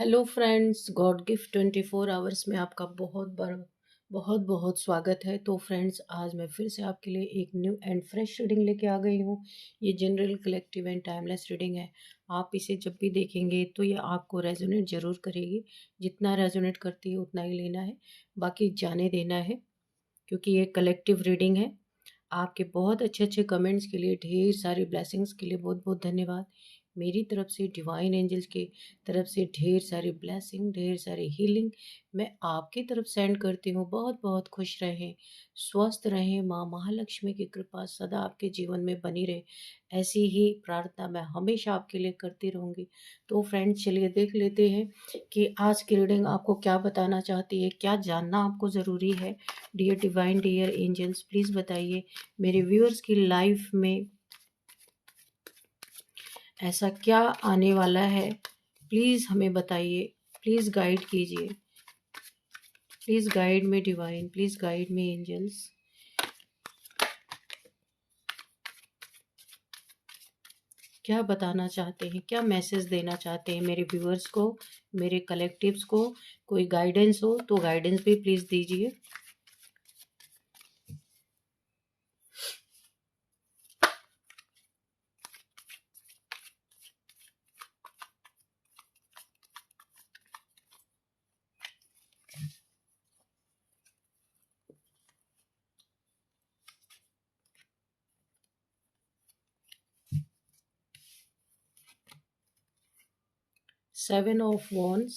Hello friends, God gift 24 hours में आपका बहुत बहुत स्वागत है। तो फ्रेंड्स, आज मैं फिर से आपके लिए एक न्यू एंड फ्रेश रीडिंग लेके आ गई हूँ। ये general, collective and timeless reading है। आप इसे जब भी देखेंगे तो ये आपको रेजोनेट ज़रूर करेगी। जितना रेजोनेट करती है उतना ही लेना है, बाकी जाने देना है, क्योंकि ये कलेक्टिव रीडिंग है। आपके बहुत अच्छे अच्छे कमेंट्स के लिए, ढेर सारी ब्लेसिंग्स के लिए बहुत बहुत धन्यवाद। मेरी तरफ से, डिवाइन एंजल्स की तरफ से ढेर सारी ब्लेसिंग, ढेर सारी हीलिंग मैं आपकी तरफ सेंड करती हूँ। बहुत बहुत खुश रहें, स्वस्थ रहें, माँ महालक्ष्मी की कृपा सदा आपके जीवन में बनी रहे, ऐसी ही प्रार्थना मैं हमेशा आपके लिए करती रहूँगी। तो फ्रेंड्स, चलिए देख लेते हैं कि आज की रीडिंग आपको क्या बताना चाहती है, क्या जानना आपको ज़रूरी है। Dear divine, dear angels, please बताइए मेरे व्यूअर्स की लाइफ में ऐसा क्या आने वाला है। प्लीज़ हमें बताइए, प्लीज़ गाइड कीजिए, प्लीज़ गाइड में डिवाइन, प्लीज़ गाइड में एंजल्स। क्या बताना चाहते हैं, क्या मैसेज देना चाहते हैं मेरे व्यूअर्स को, मेरे कलेक्टिव्स को। कोई गाइडेंस हो तो गाइडेंस भी प्लीज़ दीजिए। Seven of wands,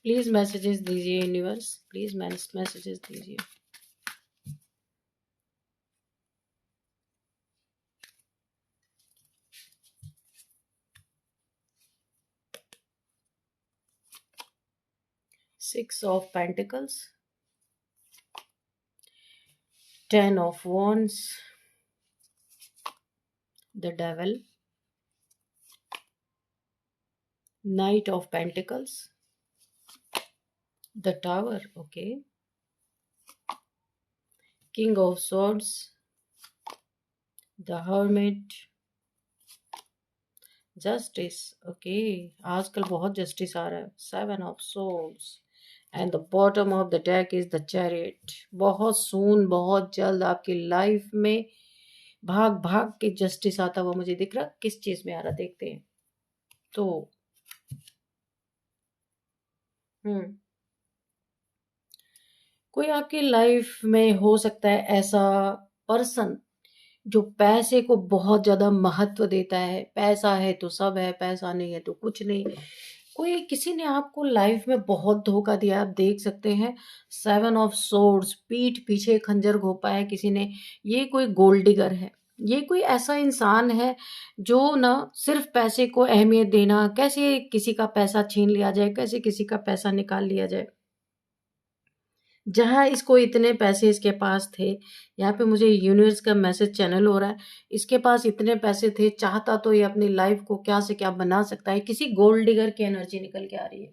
please messages दीजिए यूनिवर्स, प्लीज़ मैसेजेस दीजिए। Six of pentacles, 10 of wands, the devil, knight of pentacles, the tower, okay, king of swords, the hermit, justice, okay, आजकल बहुत justice आ रहा है। Seven of souls and the bottom of the deck is the chariot. बहुत soon, बहुत जल्द आपकी life में भाग भाग के जस्टिस आता हुआ मुझे दिख रहा। किस चीज में आ रहा देखते हैं। तो कोई आपकी लाइफ में हो सकता है ऐसा पर्सन जो पैसे को बहुत ज़्यादा महत्व देता है। पैसा है तो सब है, पैसा नहीं है तो कुछ नहीं। कोई किसी ने आपको लाइफ में बहुत धोखा दिया, आप देख सकते हैं। सेवन ऑफ सोर्ड्स, पीठ पीछे खंजर घोंपा है किसी ने। ये कोई गोल्ड डिगर है, ये कोई ऐसा इंसान है जो ना सिर्फ पैसे को अहमियत देना, कैसे किसी का पैसा छीन लिया जाए, कैसे किसी का पैसा निकाल लिया जाए। जहाँ इसको इतने पैसे इसके पास थे, यहाँ पे मुझे यूनिवर्स का मैसेज चैनल हो रहा है। इसके पास इतने पैसे थे, चाहता तो ये अपनी लाइफ को क्या से क्या बना सकता है। किसी गोल्ड डिगर की एनर्जी निकल के आ रही है।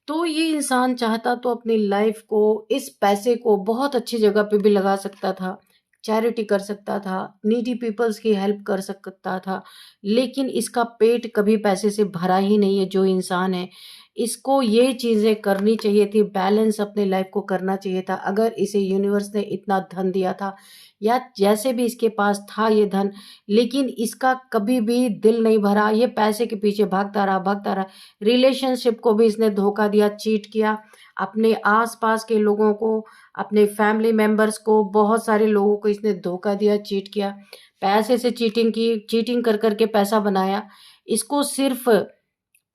तो ये इंसान चाहता तो अपनी लाइफ को, इस पैसे को बहुत अच्छी जगह पे भी लगा सकता था, चैरिटी कर सकता था, नीडी पीपल्स की हेल्प कर सकता था, लेकिन इसका पेट कभी पैसे से भरा ही नहीं है। जो इंसान है, इसको ये चीज़ें करनी चाहिए थी, बैलेंस अपने लाइफ को करना चाहिए था। अगर इसे यूनिवर्स ने इतना धन दिया था, या जैसे भी इसके पास था ये धन, लेकिन इसका कभी भी दिल नहीं भरा, ये पैसे के पीछे भागता रहा। रिलेशनशिप को भी इसने धोखा दिया, चीट किया। अपने आसपास के लोगों को, अपने फैमिली मेंबर्स को, बहुत सारे लोगों को इसने धोखा दिया, चीट किया। पैसे से चीटिंग की, चीटिंग कर करके पैसा बनाया। इसको सिर्फ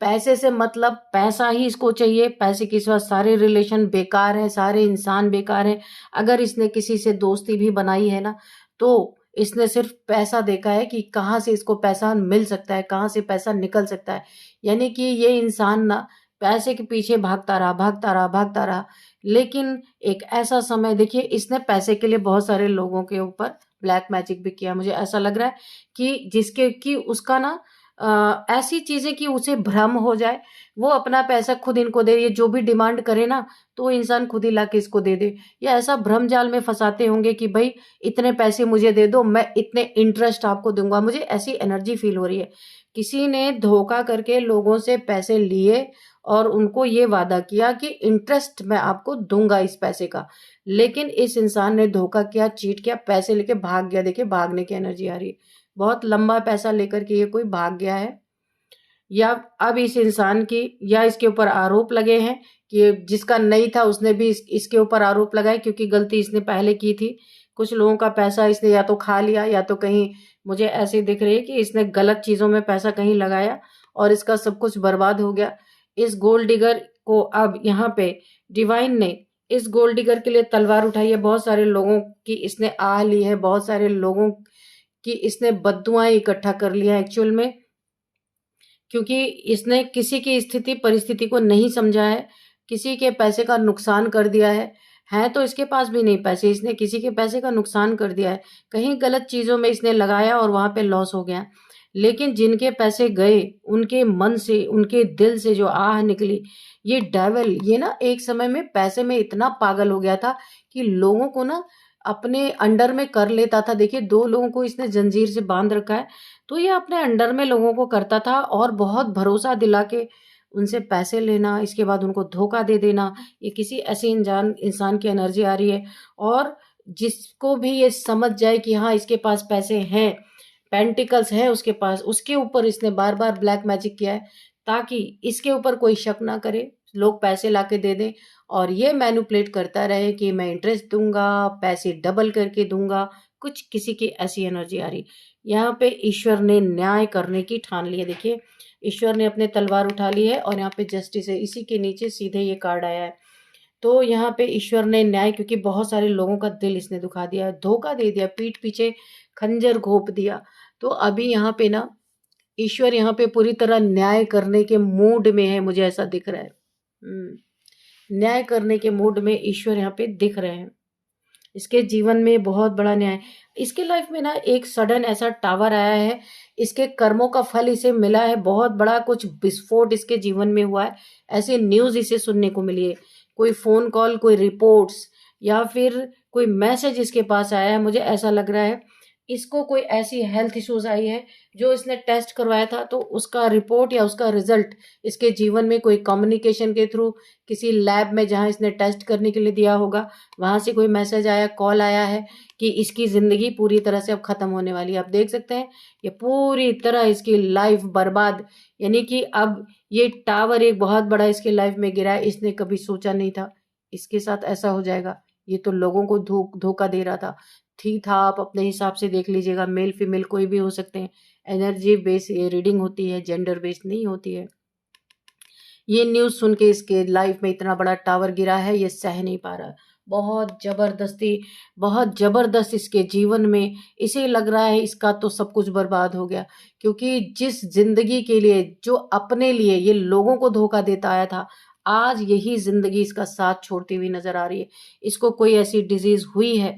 पैसे से मतलब, पैसा ही इसको चाहिए। पैसे के सिवा सारे रिलेशन बेकार है, सारे इंसान बेकार है। अगर इसने किसी से दोस्ती भी बनाई है ना, तो इसने सिर्फ पैसा देखा है कि कहाँ से इसको पैसा मिल सकता है, कहाँ से पैसा निकल सकता है। यानी कि ये इंसान ना पैसे के पीछे भागता रहा। लेकिन एक ऐसा समय, देखिए, इसने पैसे के लिए बहुत सारे लोगों के ऊपर ब्लैक मैजिक भी किया। मुझे ऐसा लग रहा है कि जिसके कि उसका ना ऐसी चीजें कि उसे भ्रम हो जाए, वो अपना पैसा खुद इनको दे। ये जो भी डिमांड करे ना, तो वो इंसान खुद ही लाके इसको दे दे। या ऐसा भ्रम जाल में फंसाते होंगे कि भाई इतने पैसे मुझे दे दो, मैं इतने इंटरेस्ट आपको दूंगा। मुझे ऐसी एनर्जी फील हो रही है किसी ने धोखा करके लोगों से पैसे लिए और उनको ये वादा किया कि इंटरेस्ट मैं आपको दूंगा इस पैसे का, लेकिन इस इंसान ने धोखा किया, चीट किया, पैसे लेके भाग गया। देखिए भागने की एनर्जी आ रही है, बहुत लंबा पैसा लेकर के ये कोई भाग गया है। या अब इस इंसान की या इसके ऊपर आरोप लगे हैं कि जिसका नहीं था उसने भी इसके ऊपर आरोप लगाए, क्योंकि गलती इसने पहले की थी। कुछ लोगों का पैसा इसने या तो खा लिया या तो कहीं मुझे ऐसे दिख रही है कि इसने गलत चीजों में पैसा कहीं लगाया और इसका सब कुछ बर्बाद हो गया। इस गोल्ड डिगर को अब यहाँ पे डिवाइन ने इस गोल्ड डिगर के लिए तलवार उठाई है। बहुत सारे लोगों की इसने आह ली है, बहुत सारे लोगों की इसने बद्दुआएं इकट्ठा कर लिया है एक्चुअल में, क्योंकि इसने किसी की स्थिति परिस्थिति को नहीं समझा है, किसी के पैसे का नुकसान कर दिया है तो इसके पास भी नहीं पैसे, इसने किसी के पैसे का नुकसान कर दिया है, कहीं गलत चीजों में इसने लगाया और वहां पे लॉस हो गया। लेकिन जिनके पैसे गए उनके मन से, उनके दिल से जो आह निकली, ये डेविल ये ना एक समय में पैसे में इतना पागल हो गया था कि लोगों को ना अपने अंडर में कर लेता था। देखिए 2 लोगों को इसने जंजीर से बांध रखा है, तो ये अपने अंडर में लोगों को करता था और बहुत भरोसा दिला के उनसे पैसे लेना, इसके बाद उनको धोखा दे देना। ये किसी ऐसे इंसान की एनर्जी आ रही है, और जिसको भी ये समझ जाए कि हाँ इसके पास पैसे हैं, पेंटिकल्स है उसके पास, उसके ऊपर इसने बार बार ब्लैक मैजिक किया है ताकि इसके ऊपर कोई शक ना करे, लोग पैसे लाके दे दें और ये मैनिपुलेट करता रहे कि मैं इंटरेस्ट दूंगा, पैसे डबल करके दूंगा। कुछ किसी की ऐसी एनर्जी आ रही। यहाँ पे ईश्वर ने न्याय करने की ठान ली है। देखिए ईश्वर ने अपने तलवार उठा ली है और यहाँ पे जस्टिस है, इसी के नीचे सीधे ये कार्ड आया है। तो यहाँ पे ईश्वर ने न्याय, क्योंकि बहुत सारे लोगों का दिल इसने दुखा दिया, धोखा दे दिया, पीठ पीछे खंजर घोंप दिया। तो अभी यहाँ पे ना ईश्वर यहाँ पे पूरी तरह न्याय करने के मूड में है, मुझे ऐसा दिख रहा है। न्याय करने के मूड में ईश्वर यहाँ पे दिख रहे हैं। इसके जीवन में बहुत बड़ा न्याय, इसके लाइफ में ना एक सडन ऐसा टावर आया है, इसके कर्मों का फल इसे मिला है, बहुत बड़ा कुछ विस्फोट इसके जीवन में हुआ है, ऐसे न्यूज इसे सुनने को मिली है। कोई फोन कॉल, कोई रिपोर्ट्स या फिर कोई मैसेज इसके पास आया है। मुझे ऐसा लग रहा है इसको कोई ऐसी हेल्थ इश्यूज आई है जो इसने टेस्ट करवाया था, तो उसका रिपोर्ट या उसका रिजल्ट इसके जीवन में कोई कम्युनिकेशन के थ्रू किसी लैब में जहां इसने टेस्ट करने के लिए दिया होगा, वहां से कोई मैसेज आया, कॉल आया है कि इसकी जिंदगी पूरी तरह से अब खत्म होने वाली है। आप देख सकते हैं ये पूरी तरह इसकी लाइफ बर्बाद, यानी कि अब ये टावर एक बहुत बड़ा इसके लाइफ में गिरा है। इसने कभी सोचा नहीं था इसके साथ ऐसा हो जाएगा, ये तो लोगों को धोखा दे रहा था। ठीक था, आप अपने हिसाब से देख लीजिएगा, मेल फीमेल कोई भी हो सकते हैं, एनर्जी बेस ये रीडिंग होती है, जेंडर बेस नहीं होती है। ये न्यूज सुन के इसके लाइफ में इतना बड़ा टावर गिरा है, ये सह नहीं पा रहा, बहुत जबरदस्त इसके जीवन में इसे लग रहा है इसका तो सब कुछ बर्बाद हो गया, क्योंकि जिस जिंदगी के लिए, जो अपने लिए ये लोगों को धोखा देता आया था, आज यही जिंदगी इसका साथ छोड़ती हुई नजर आ रही है। इसको कोई ऐसी डिजीज हुई है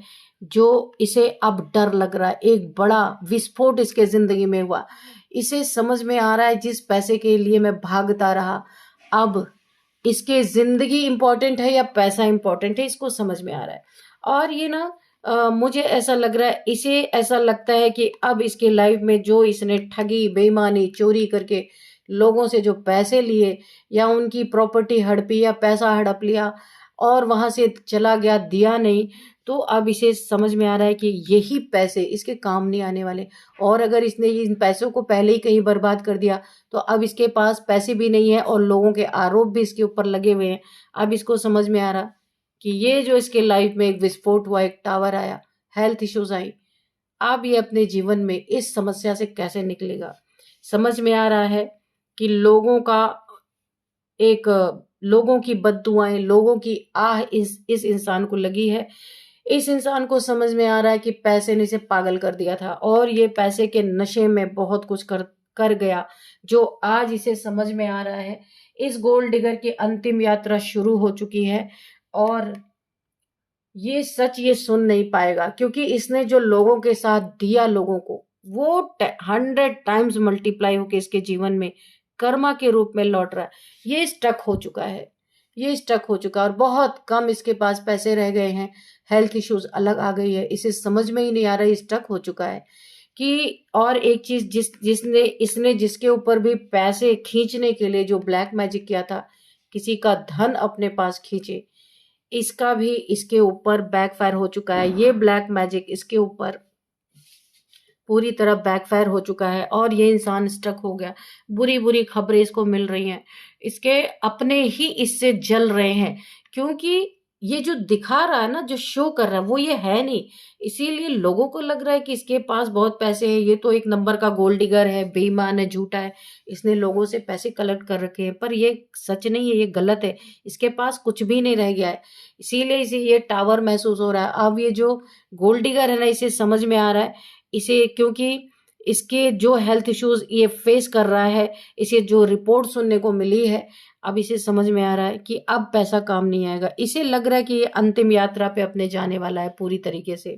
जो इसे अब डर लग रहा है, एक बड़ा विस्फोट इसके जिंदगी में हुआ। इसे समझ में आ रहा है जिस पैसे के लिए मैं भागता रहा, अब इसके जिंदगी इंपॉर्टेंट है या पैसा इंपॉर्टेंट है, इसको समझ में आ रहा है। और ये ना मुझे ऐसा लग रहा है, इसे ऐसा लगता है कि अब इसके लाइफ में जो इसने ठगी, बेईमानी, चोरी करके लोगों से जो पैसे लिए या उनकी प्रॉपर्टी हड़पी या पैसा हड़प लिया और वहां से चला गया, दिया नहीं, तो अब इसे समझ में आ रहा है कि यही पैसे इसके काम नहीं आने वाले। और अगर इसने इन पैसों को पहले ही कहीं बर्बाद कर दिया तो अब इसके पास पैसे भी नहीं है और लोगों के आरोप भी इसके ऊपर लगे हुए हैं। अब इसको समझ में आ रहा कि ये जो इसके लाइफ में एक विस्फोट हुआ, एक टावर आया, हेल्थ इश्यूज आई, अब ये अपने जीवन में इस समस्या से कैसे निकलेगा। समझ में आ रहा है कि लोगों की बद्दुआएं, लोगों की आह इस इंसान को लगी है। इस इंसान को समझ में आ रहा है कि पैसे ने इसे पागल कर दिया था और ये पैसे के नशे में बहुत कुछ कर गया, जो आज इसे समझ में आ रहा है। इस गोल्ड डिगर की अंतिम यात्रा शुरू हो चुकी है और ये सच ये सुन नहीं पाएगा, क्योंकि इसने जो लोगों के साथ दिया, लोगों को वो 100 टाइम्स मल्टीप्लाई होके इसके जीवन में कर्मा के रूप में लौट रहा है। ये स्टक हो चुका है, ये स्टक हो चुका है और बहुत कम इसके पास पैसे रह गए हैं। हेल्थ इश्यूज अलग आ गई है, इसे समझ में ही नहीं आ रहा है, स्टक हो चुका है। कि और एक चीज जिसने इसने जिसके ऊपर भी पैसे खींचने के लिए जो ब्लैक मैजिक किया था, किसी का धन अपने पास खींचे, इसका भी इसके ऊपर बैकफायर हो चुका है। ये ब्लैक मैजिक इसके ऊपर पूरी तरह बैकफायर हो चुका है और ये इंसान स्टक हो गया। बुरी बुरी खबरें इसको मिल रही हैं, इसके अपने ही इससे जल रहे हैं, क्योंकि ये जो दिखा रहा है ना, जो शो कर रहा है, वो ये है नहीं। इसीलिए लोगों को लग रहा है कि इसके पास बहुत पैसे हैं, ये तो एक नंबर का गोल्ड डिगर है, बेईमान है, झूठा है, इसने लोगों से पैसे कलेक्ट कर रखे हैं। पर ये सच नहीं है, ये गलत है। इसके पास कुछ भी नहीं रह गया है, इसीलिए इसे ये टावर महसूस हो रहा है। अब ये जो गोल्ड डिगर है ना, इसे समझ में आ रहा है, इसे, क्योंकि इसके जो हेल्थ इश्यूज ये फेस कर रहा है, इसे जो रिपोर्ट सुनने को मिली है, अब इसे समझ में आ रहा है कि अब पैसा काम नहीं आएगा। इसे लग रहा है कि ये अंतिम यात्रा पे अपने जाने वाला है पूरी तरीके से,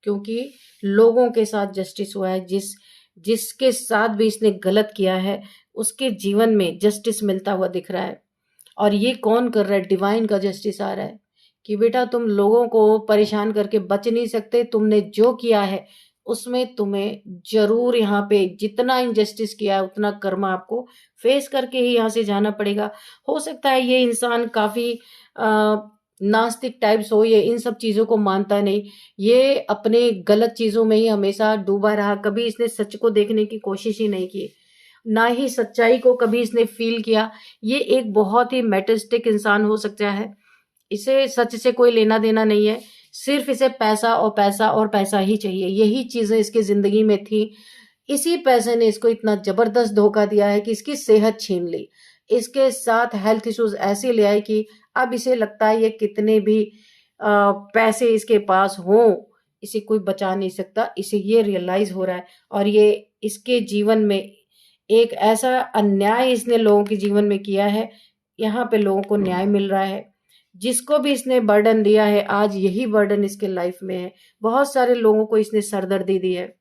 क्योंकि लोगों के साथ जस्टिस हुआ है। जिसके साथ भी इसने गलत किया है, उसके जीवन में जस्टिस मिलता हुआ दिख रहा है। और ये कौन कर रहा है? डिवाइन का जस्टिस आ रहा है कि बेटा तुम लोगों को परेशान करके बच नहीं सकते, तुमने जो किया है उसमें तुम्हें जरूर यहाँ पे जितना इनजस्टिस किया है उतना कर्मा आपको फेस करके ही यहाँ से जाना पड़ेगा। हो सकता है ये इंसान काफी नास्तिक टाइप्स हो, ये इन सब चीजों को मानता नहीं, ये अपने गलत चीजों में ही हमेशा डूबा रहा, कभी इसने सच को देखने की कोशिश ही नहीं की, ना ही सच्चाई को कभी इसने फील किया। ये एक बहुत ही मेटलिस्टिक इंसान हो सकता है, इसे सच से कोई लेना देना नहीं है, सिर्फ इसे पैसा और पैसा और पैसा ही चाहिए। यही चीजें इसकी जिंदगी में थी। इसी पैसे ने इसको इतना जबरदस्त धोखा दिया है कि इसकी सेहत छीन ली, इसके साथ हेल्थ इश्यूज ऐसे ले आए कि अब इसे लगता है ये कितने भी पैसे इसके पास हों, इसे कोई बचा नहीं सकता। इसे ये रियलाइज हो रहा है और ये इसके जीवन में एक ऐसा अन्याय इसने लोगों के जीवन में किया है, यहाँ पे लोगों को न्याय मिल रहा है। जिसको भी इसने बर्डन दिया है, आज यही बर्डन इसके लाइफ में है। बहुत सारे लोगों को इसने सरदर्दी दी है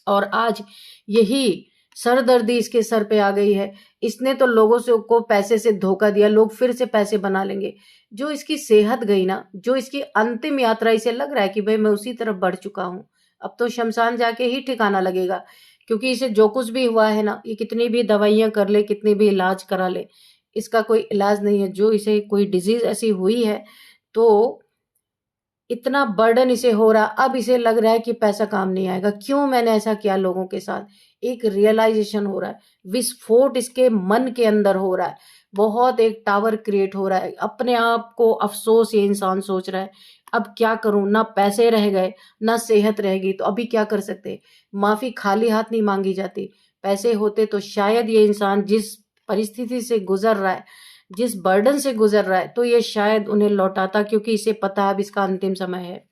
और आज यही सरदर्दी इसके सर पे आ गई है। इसने तो लोगों से को पैसे से धोखा दिया, लोग फिर से पैसे बना लेंगे। जो इसकी सेहत गई ना, जो इसकी अंतिम यात्रा, इसे लग रहा है कि भाई मैं उसी तरफ बढ़ चुका हूं, अब तो शमशान जाके ही ठिकाना लगेगा। क्योंकि इसे जो कुछ भी हुआ है ना, ये कितनी भी दवाइयां कर ले, कितनी भी इलाज करा ले, इसका कोई इलाज नहीं है। जो इसे कोई डिजीज ऐसी हुई है तो इतना बर्डन इसे हो रहा, अब इसे लग रहा है कि पैसा काम नहीं आएगा, क्यों मैंने ऐसा किया लोगों के साथ। एक रियलाइजेशन हो रहा है, विस्फोट इसके मन के अंदर हो रहा है, बहुत एक टावर क्रिएट हो रहा है। अपने आप को अफसोस ये इंसान सोच रहा है, अब क्या करूं, ना पैसे रह गए ना सेहत रहेगी, तो अभी क्या कर सकते। माफी खाली हाथ नहीं मांगी जाती, पैसे होते तो शायद ये इंसान जिस परिस्थिति से गुजर रहा है, जिस बर्डन से गुजर रहा है, तो ये शायद उन्हें लौटाता, क्योंकि इसे पता है अब इसका अंतिम समय है।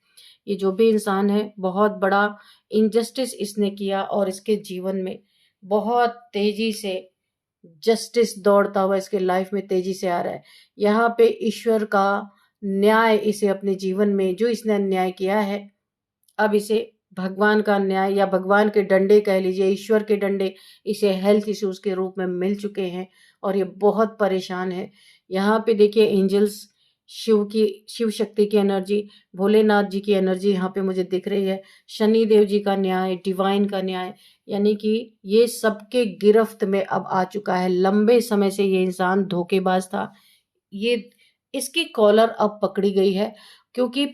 ये जो भी इंसान है, बहुत बड़ा इनजस्टिस इसने किया और इसके जीवन में बहुत तेजी से जस्टिस दौड़ता हुआ इसके लाइफ में तेजी से आ रहा है। यहाँ पे ईश्वर का न्याय इसे अपने जीवन में, जो इसने अन्याय किया है, अब इसे भगवान का न्याय या भगवान के डंडे कह लीजिए, ईश्वर के डंडे इसे हेल्थ इश्यूज के रूप में मिल चुके हैं और ये बहुत परेशान है। यहाँ पे देखिए एंजल्स, शिव शक्ति की एनर्जी, भोलेनाथ जी की एनर्जी यहाँ पे मुझे दिख रही है, शनि देव जी का न्याय, डिवाइन का न्याय, यानी कि ये सबके गिरफ्त में अब आ चुका है। लंबे समय से ये इंसान धोखेबाज था, ये इसकी कॉलर अब पकड़ी गई है, क्योंकि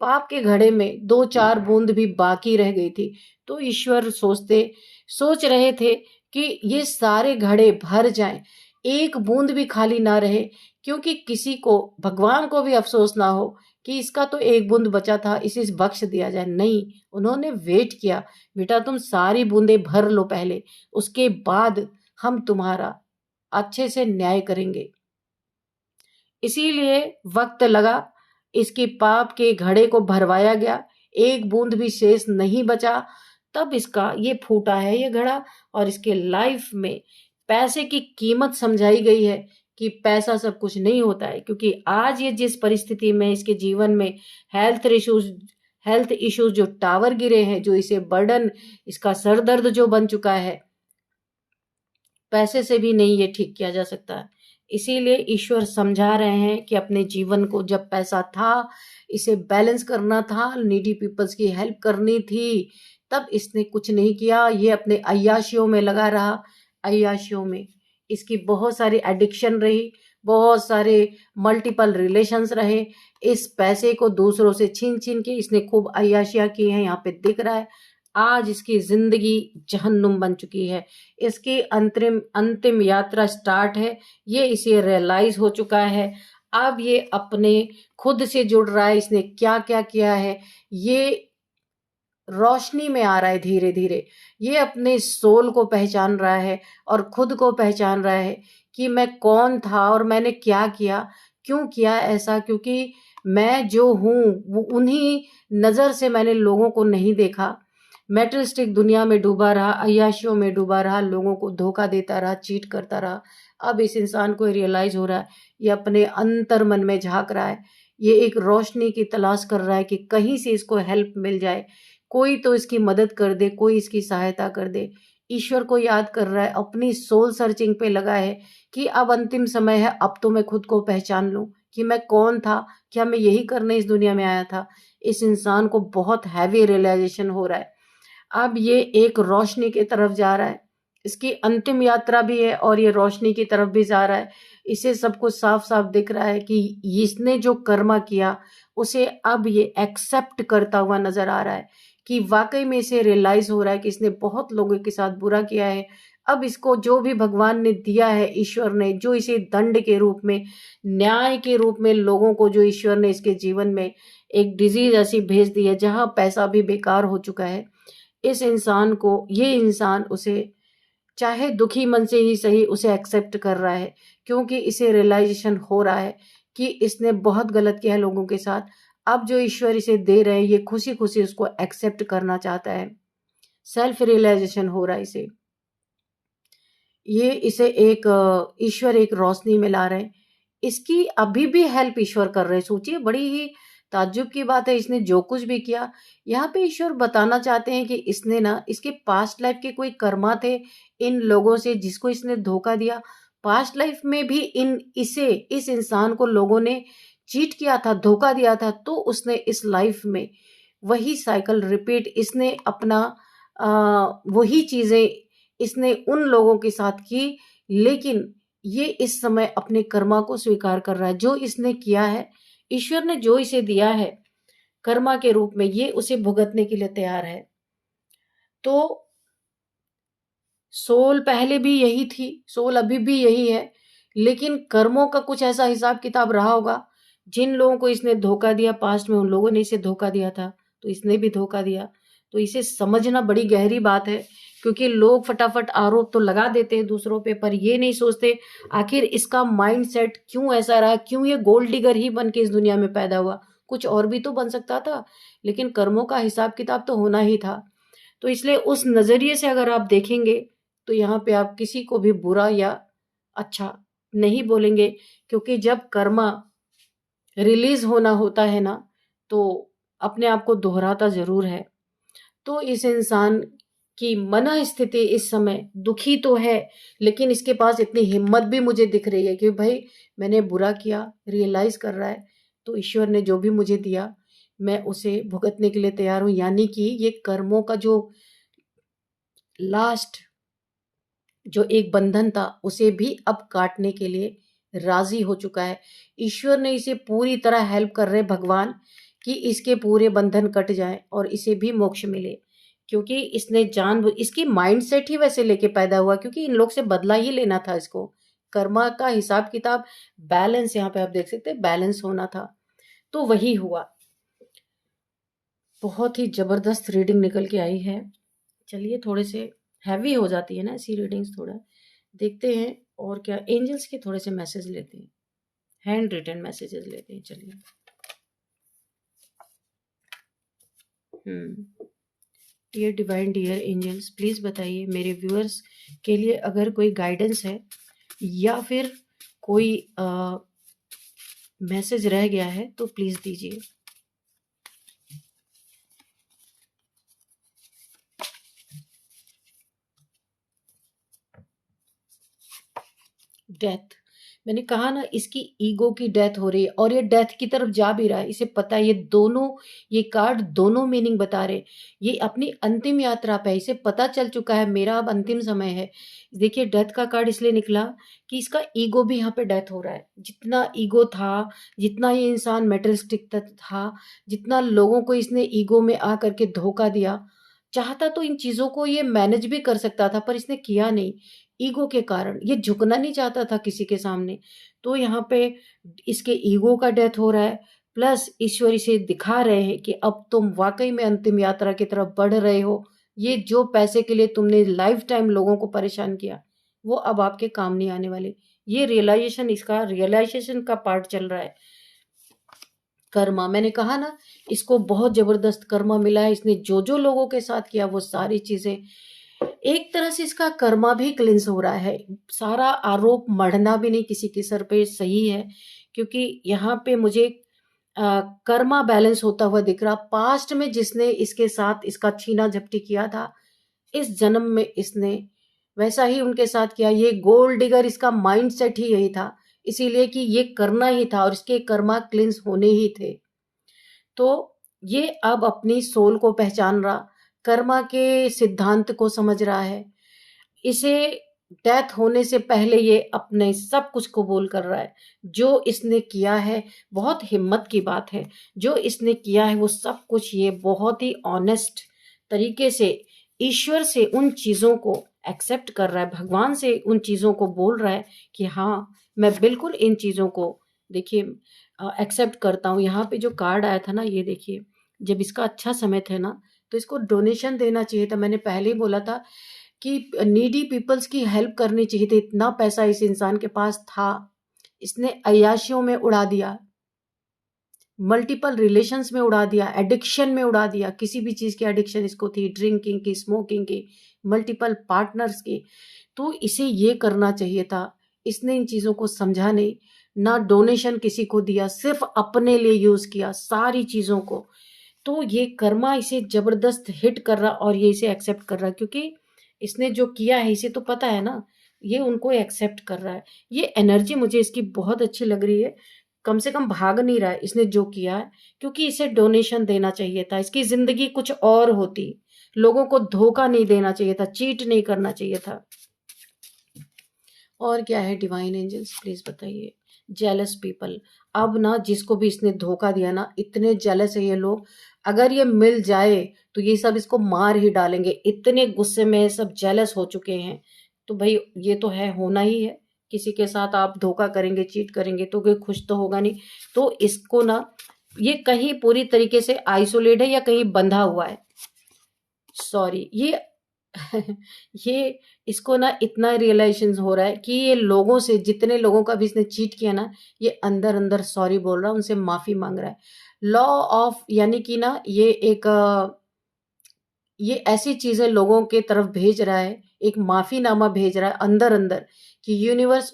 पाप के घड़े में 2-4 बूंद भी बाकी रह गई थी। तो ईश्वर सोच रहे थे कि ये सारे घड़े भर जाएं, एक बूंद भी खाली ना रहे, क्योंकि किसी को, भगवान को भी अफसोस ना हो कि इसका तो एक बूंद बचा था, इसे बख्श दिया जाए। नहीं, उन्होंने वेट किया, बेटा तुम सारी बूंदें भर लो पहले, उसके बाद हम तुम्हारा अच्छे से न्याय करेंगे। इसीलिए वक्त लगा, इसके पाप के घड़े को भरवाया गया, एक बूंद भी शेष नहीं बचा, तब इसका ये फूटा है ये घड़ा। और इसके लाइफ में पैसे की कीमत समझाई गई है कि पैसा सब कुछ नहीं होता है, क्योंकि आज ये जिस परिस्थिति में इसके जीवन में हेल्थ इश्यूज जो टावर गिरे हैं, जो इसे बर्डन, इसका सर दर्द जो बन चुका है, पैसे से भी नहीं ये ठीक किया जा सकता है। इसीलिए ईश्वर समझा रहे हैं कि अपने जीवन को, जब पैसा था, इसे बैलेंस करना था, नीडी पीपल्स की हेल्प करनी थी, तब इसने कुछ नहीं किया, ये अपने अय्याशियों में लगा रहा। अय्याशियों में इसकी बहुत सारी एडिक्शन रही, बहुत सारे मल्टीपल रिलेशंस रहे। इस पैसे को दूसरों से छीन छीन के इसने खूब अय्याशियां की हैं, यहाँ पे दिख रहा है। आज इसकी जिंदगी जहन्नुम बन चुकी है। इसकी अंतरिम अंतिम यात्रा स्टार्ट है, ये इसे रियलाइज हो चुका है। अब ये अपने खुद से जुड़ रहा है, इसने क्या क्या किया है ये रोशनी में आ रहा है धीरे धीरे। ये अपने सोल को पहचान रहा है और खुद को पहचान रहा है कि मैं कौन था और मैंने क्या किया, क्यों किया ऐसा। क्योंकि मैं जो हूँ वो उन्हीं नज़र से मैंने लोगों को नहीं देखा। मेटलिस्टिक दुनिया में डूबा रहा, अय्याशियों में डूबा रहा, लोगों को धोखा देता रहा, चीट करता रहा। अब इस इंसान को रियलाइज हो रहा है, ये अपने अंतर मन में झांक रहा है। ये एक रोशनी की तलाश कर रहा है कि कहीं से इसको हेल्प मिल जाए, कोई तो इसकी मदद कर दे, कोई इसकी सहायता कर दे। ईश्वर को याद कर रहा है, अपनी सोल सर्चिंग पे लगा है कि अब अंतिम समय है, अब तो मैं खुद को पहचान लूं कि मैं कौन था, क्या मैं यही करने इस दुनिया में आया था। इस इंसान को बहुत हैवी रियलाइजेशन हो रहा है। अब ये एक रोशनी की तरफ जा रहा है, इसकी अंतिम यात्रा भी है और ये रोशनी की तरफ भी जा रहा है। इसे सब कुछ साफ साफ दिख रहा है कि इसने जो कर्मा किया उसे अब ये एक्सेप्ट करता हुआ नजर आ रहा है कि वाकई में इसे रियलाइज हो रहा है कि इसने बहुत लोगों के साथ बुरा किया है। अब इसको जो भी भगवान ने दिया है, ईश्वर ने जो इसे दंड के रूप में, न्याय के रूप में, लोगों को जो ईश्वर ने इसके जीवन में एक डिजीज ऐसी भेज दी है जहां पैसा भी बेकार हो चुका है, इस इंसान को, ये इंसान उसे चाहे दुखी मन से ही सही उसे एक्सेप्ट कर रहा है। क्योंकि इसे रियलाइजेशन हो रहा है कि इसने बहुत गलत किया है लोगों के साथ। अब जो ईश्वर इसे दे रहे हैं ये खुशी खुशी उसको एक्सेप्ट करना चाहता है। सेल्फ रियलाइजेशन हो रहा है इसे। ये इसे एक ईश्वर एक रोशनी में ला रहे हैं। इसकी अभी भी हेल्प ईश्वर कर रहे हैं। सोचिए, बड़ी ही ताज्जुब की बात है, इसने जो कुछ भी किया, यहाँ पे ईश्वर बताना चाहते हैं कि इसने ना, इसके पास्ट लाइफ के कोई कर्मा थे इन लोगों से जिसको इसने धोखा दिया। पास्ट लाइफ में भी इस इंसान को लोगों ने चीट किया था, धोखा दिया था, तो उसने इस लाइफ में वही साइकिल रिपीट, इसने अपना वही चीजें इसने उन लोगों के साथ की। लेकिन ये इस समय अपने कर्मा को स्वीकार कर रहा है। जो इसने किया है, ईश्वर ने जो इसे दिया है कर्मा के रूप में, ये उसे भुगतने के लिए तैयार है। तो सोल पहले भी यही थी, सोल अभी भी यही है, लेकिन कर्मों का कुछ ऐसा हिसाब किताब रहा होगा। जिन लोगों को इसने धोखा दिया पास्ट में, उन लोगों ने इसे धोखा दिया था, तो इसने भी धोखा दिया। तो इसे समझना बड़ी गहरी बात है। क्योंकि लोग फटाफट आरोप तो लगा देते हैं दूसरों पे, पर ये नहीं सोचते आखिर इसका माइंडसेट क्यों ऐसा रहा, क्यों ये गोल्ड डिगर ही बन के इस दुनिया में पैदा हुआ। कुछ और भी तो बन सकता था, लेकिन कर्मों का हिसाब किताब तो होना ही था। तो इसलिए उस नजरिए से अगर आप देखेंगे तो यहाँ पे आप किसी को भी बुरा या अच्छा नहीं बोलेंगे। क्योंकि जब कर्मा रिलीज होना होता है ना, तो अपने आप को दोहराता जरूर है। तो इस इंसान की मन स्थिति इस समय दुखी तो है, लेकिन इसके पास इतनी हिम्मत भी मुझे दिख रही है कि भाई मैंने बुरा किया, रियलाइज कर रहा है, तो ईश्वर ने जो भी मुझे दिया मैं उसे भुगतने के लिए तैयार हूं। यानी कि ये कर्मों का जो लास्ट जो एक बंधन था उसे भी अब काटने के लिए राजी हो चुका है। ईश्वर ने इसे पूरी तरह हेल्प कर रहे भगवान कि इसके पूरे बंधन कट जाएं और इसे भी मोक्ष मिले। क्योंकि इसने इसकी माइंडसेट ही वैसे लेके पैदा हुआ, क्योंकि इन लोग से बदला ही लेना था इसको। कर्मा का हिसाब किताब बैलेंस, यहाँ पे आप देख सकते हैं बैलेंस होना था, तो वही हुआ। बहुत ही जबरदस्त रीडिंग निकल के आई है। चलिए, थोड़े से हैवी हो जाती है ना ऐसी रीडिंग्स, थोड़ा देखते हैं और क्या एंजल्स के थोड़े से मैसेज लेते हैं, हैंड रिटन मैसेजेस लेते हैं। चलिए। Dear divine, dear angels, please बताइए मेरे व्यूअर्स के लिए अगर कोई गाइडेंस है या फिर कोई मैसेज रह गया है तो प्लीज दीजिए। डेथ, मैंने कहा ना, इसकी ईगो की डेथ हो रही है और ये डेथ की तरफ जा भी रहा है, इसे पता है। ये दोनों, ये कार्ड दोनों मीनिंग बता रहे। ये अपनी अंतिम यात्रा पे है, इसे पता चल चुका है मेरा अब अंतिम समय है। देखिए, डेथ का कार्ड इसलिए निकला कि इसका ईगो भी यहाँ पे डेथ हो रहा है। जितना ईगो था, जितना ये इंसान मेटलिस्टिक था, जितना लोगों को इसने ईगो में आ करके धोखा दिया, चाहता तो इन चीजों को ये मैनेज भी कर सकता था, पर इसने किया नहीं। ईगो के कारण ये झुकना नहीं चाहता था किसी के सामने। तो यहाँ पे इसके ईगो का डेथ हो रहा है, प्लस ईश्वर इसे दिखा रहे हैं कि अब तुम वाकई में अंतिम यात्रा की तरफ बढ़ रहे हो। ये जो पैसे के लिए तुमने लाइफ टाइम लोगों को परेशान किया, वो अब आपके काम नहीं आने वाले। ये रियलाइजेशन, इसका रियलाइजेशन का पार्ट चल रहा है। कर्मा, मैंने कहा ना, इसको बहुत जबरदस्त कर्मा मिला है। इसने जो जो लोगों के साथ किया वो सारी चीजें, एक तरह से इसका कर्मा भी क्लिंस हो रहा है। सारा आरोप मढ़ना भी नहीं किसी के सर पे सही है, क्योंकि यहाँ पे मुझे कर्मा बैलेंस होता हुआ दिख रहा। पास्ट में जिसने इसके साथ इसका छीना झपटी किया था, इस जन्म में इसने वैसा ही उनके साथ किया। ये गोल्ड डिगर, इसका माइंड सेट ही यही था, इसीलिए कि ये करना ही था और इसके कर्मा क्लिंस होने ही थे। तो ये अब अपनी सोल को पहचान रहा, कर्मा के सिद्धांत को समझ रहा है। इसे डेथ होने से पहले ये अपने सब कुछ कबूल कर रहा है। जो इसने किया है, बहुत हिम्मत की बात है, जो इसने किया है वो सब कुछ ये बहुत ही ऑनेस्ट तरीके से ईश्वर से उन चीज़ों को एक्सेप्ट कर रहा है, भगवान से उन चीज़ों को बोल रहा है कि हाँ, मैं बिल्कुल इन चीज़ों को, देखिए, एक्सेप्ट करता हूँ। यहाँ पे जो कार्ड आया था ना, ये देखिए, जब इसका अच्छा समय था ना, तो इसको डोनेशन देना चाहिए था। मैंने पहले ही बोला था कि नीडी पीपल्स की हेल्प करनी चाहिए थी। इतना पैसा इस इंसान के पास था, इसने अय्याशियों में उड़ा दिया, मल्टीपल रिलेशंस में उड़ा दिया, एडिक्शन में उड़ा दिया। किसी भी चीज़ की एडिक्शन इसको थी, ड्रिंकिंग की, स्मोकिंग की, मल्टीपल पार्टनर्स की। तो इसे ये करना चाहिए था, इसने इन चीज़ों को समझा नहीं। ना डोनेशन किसी को दिया, सिर्फ अपने लिए यूज़ किया सारी चीज़ों को। तो ये कर्मा इसे जबरदस्त हिट कर रहा और ये इसे एक्सेप्ट कर रहा, क्योंकि इसने जो किया है इसे तो पता है ना, ये उनको एक्सेप्ट कर रहा है। ये एनर्जी मुझे इसकी बहुत अच्छी लग रही है। कम से कम भाग नहीं रहा है इसने जो किया है, क्योंकि इसे डोनेशन देना चाहिए था। इसकी जिंदगी कुछ और होती, लोगों को धोखा नहीं देना चाहिए था, चीट नहीं करना चाहिए था। और क्या है डिवाइन एंजल्स, प्लीज बताइए। जेलस पीपल, अब ना जिसको भी इसने धोखा दिया ना, इतने जेलस है ये लोग। अगर ये मिल जाए तो ये सब इसको मार ही डालेंगे, इतने गुस्से में सब जेलस हो चुके हैं। तो भाई ये तो है, होना ही है। किसी के साथ आप धोखा करेंगे, चीट करेंगे, तो कोई खुश तो होगा नहीं। तो इसको ना, ये कहीं पूरी तरीके से आइसोलेट है या कहीं बंधा हुआ है, सॉरी, ये ये इसको ना इतना रियलाइजेशन हो रहा है कि ये लोगों से, जितने लोगों का भी इसने चीट किया ना, ये अंदर अंदर सॉरी बोल रहा है, उनसे माफी मांग रहा है। लॉ ऑफ, यानी कि ना, ये एक ये ऐसी चीजें लोगों के तरफ भेज रहा है, एक माफीनामा भेज रहा है अंदर अंदर, कि यूनिवर्स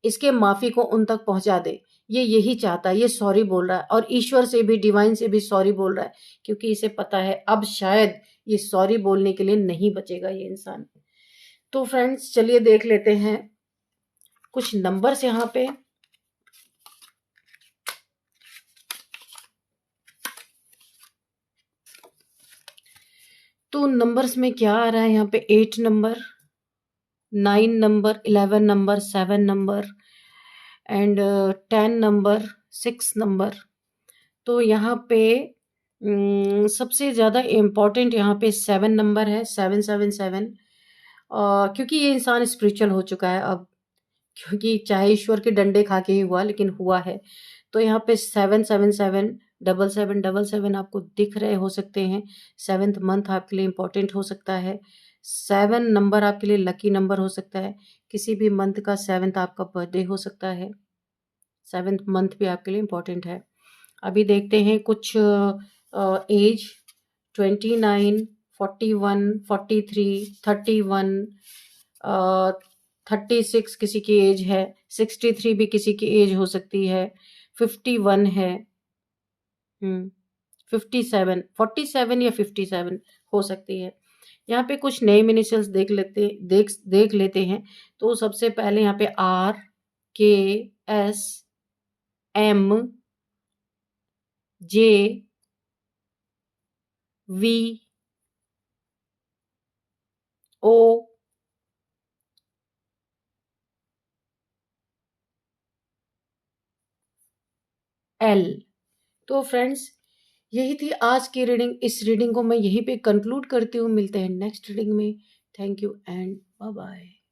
इसके माफी को उन तक पहुंचा दे। ये यही चाहता है, ये सॉरी बोल रहा है और ईश्वर से भी, डिवाइन से भी सॉरी बोल रहा है, क्योंकि इसे पता है अब शायद ये सॉरी बोलने के लिए नहीं बचेगा ये इंसान। तो फ्रेंड्स, चलिए देख लेते हैं कुछ नंबर्स यहाँ पे। तो नंबर्स में क्या आ रहा है यहाँ पे, 8 number, 9 number, 11 number, 7 number and 10 number, 6 number. तो यहाँ पे सबसे ज़्यादा इम्पोर्टेंट यहाँ पे 7 नंबर है, 777। क्योंकि ये इंसान स्पिरिचुअल हो चुका है अब, क्योंकि चाहे ईश्वर के डंडे खा के ही हुआ, लेकिन हुआ है। तो यहाँ पे 777, 7777 आपको दिख रहे हो सकते हैं। 7th मंथ आपके लिए इम्पोर्टेंट हो सकता है। 7 नंबर आपके लिए लकी नंबर हो सकता है। किसी भी मंथ का 7th आपका बर्थडे हो सकता है। 7th मंथ भी आपके लिए इम्पोर्टेंट है। अभी देखते हैं कुछ एज, 29, 41, 43, 31, 36 किसी की एज है, 63 भी किसी की एज हो सकती है, 51 है, 57, 47 या 57 हो सकती है। यहाँ पे कुछ नेम इनिशियल्स देख लेते हैं। तो सबसे पहले यहाँ पे R, तो फ्रेंड्स, यही थी आज की रीडिंग। इस रीडिंग को मैं यहीं पे कंक्लूड करती हूँ। मिलते हैं नेक्स्ट रीडिंग में। Thank you and bye bye.